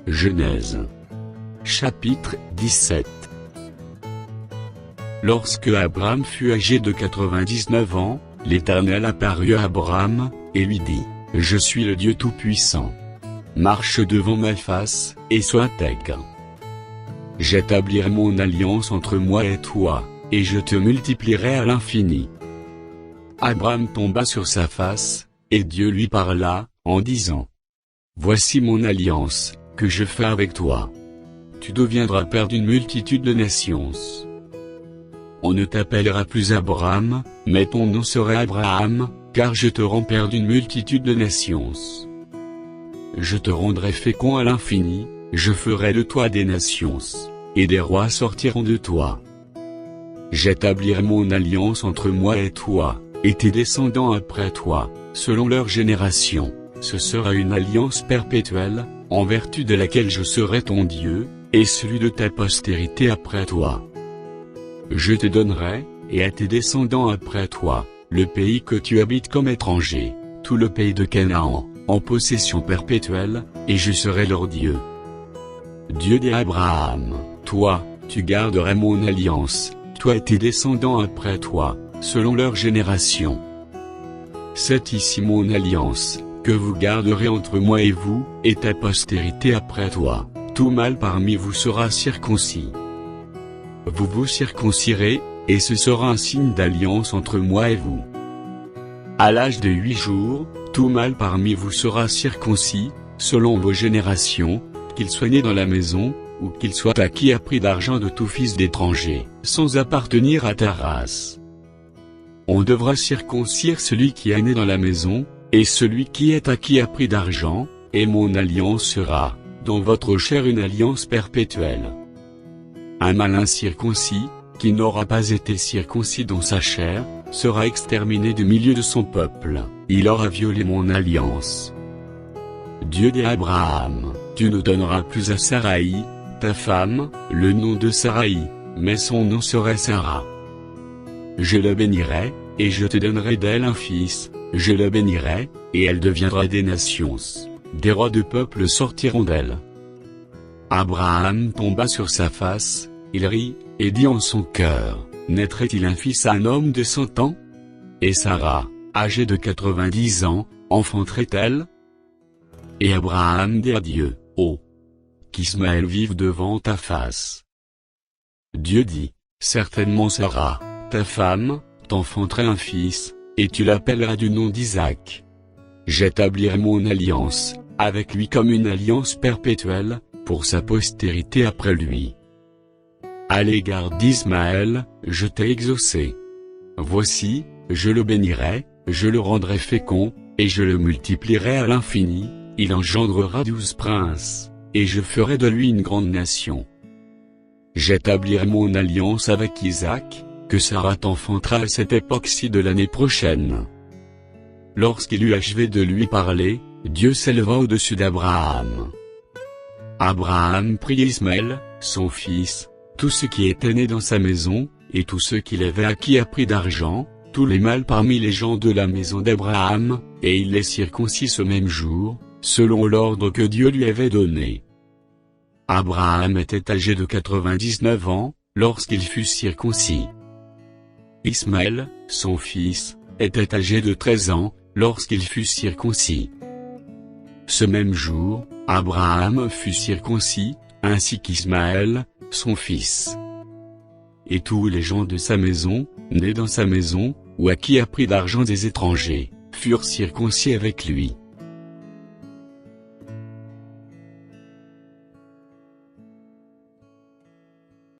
Genèse. Chapitre 17. Lorsque Abraham fut âgé de 99 ans, l'Éternel apparut à Abraham, et lui dit, « Je suis le Dieu Tout-Puissant. Marche devant ma face, et sois intègre. J'établirai mon alliance entre moi et toi, et je te multiplierai à l'infini. » Abraham tomba sur sa face, et Dieu lui parla, en disant, « Voici mon alliance, que je fais avec toi. Tu deviendras père d'une multitude de nations. On ne t'appellera plus Abraham, mais ton nom sera Abraham, car je te rends père d'une multitude de nations. Je te rendrai fécond à l'infini, je ferai de toi des nations, et des rois sortiront de toi. J'établirai mon alliance entre moi et toi, et tes descendants après toi, selon leur génération. Ce sera une alliance perpétuelle, en vertu de laquelle je serai ton Dieu, et celui de ta postérité après toi. Je te donnerai, et à tes descendants après toi, le pays que tu habites comme étranger, tout le pays de Canaan, en possession perpétuelle, et je serai leur Dieu. Dieu dit à Abraham, toi, tu garderas mon alliance, toi et tes descendants après toi, selon leur génération. C'est ici mon alliance, que vous garderez entre moi et vous, et ta postérité après toi. Tout mâle parmi vous sera circoncis. Vous vous circoncirez, et ce sera un signe d'alliance entre moi et vous. À l'âge de 8 jours, tout mâle parmi vous sera circoncis, selon vos générations, qu'il soit né dans la maison, ou qu'il soit acquis à prix d'argent de tout fils d'étranger, sans appartenir à ta race. On devra circoncire celui qui est né dans la maison, et celui qui est acquis à prix d'argent, et mon alliance sera, dans votre chair, une alliance perpétuelle. Un mâle incirconcis, qui n'aura pas été circoncis dans sa chair, sera exterminé du milieu de son peuple, il aura violé mon alliance. Dieu dit à Abraham, tu ne donneras plus à Saraï, ta femme, le nom de Saraï, mais son nom serait Sarah. Je la bénirai, et je te donnerai d'elle un fils, je la bénirai, et elle deviendra des nations. Des rois de peuples sortiront d'elle. Abraham tomba sur sa face, il rit, et dit en son cœur, naîtrait-il un fils à un homme de 100 ans? Et Sarah, âgée de 90 ans, enfanterait-elle? Et Abraham dit à Dieu, oh! Qu'Ismaël vive devant ta face. Dieu dit, certainement Sarah, ta femme, t'enfanterait un fils, et tu l'appelleras du nom d'Isaac. J'établirai mon alliance, avec lui comme une alliance perpétuelle, pour sa postérité après lui. À l'égard d'Ismaël, je t'ai exaucé. Voici, je le bénirai, je le rendrai fécond, et je le multiplierai à l'infini, il engendrera 12 princes, et je ferai de lui une grande nation. J'établirai mon alliance avec Isaac, que Sarah t'enfantera à cette époque-ci de l'année prochaine. Lorsqu'il eut achevé de lui parler, Dieu s'éleva au-dessus d'Abraham. Abraham prit Ismaël, son fils, tout ce qui était né dans sa maison, et tous ceux qu'il avait acquis à prix d'argent, tous les mâles parmi les gens de la maison d'Abraham, et il les circoncit ce même jour, selon l'ordre que Dieu lui avait donné. Abraham était âgé de 99 ans, lorsqu'il fut circoncis. Ismaël, son fils, était âgé de 13 ans, lorsqu'il fut circoncis. Ce même jour, Abraham fut circoncis, ainsi qu'Ismaël, son fils. Et tous les gens de sa maison, nés dans sa maison, ou acquis à prix d'argent des étrangers, furent circoncis avec lui.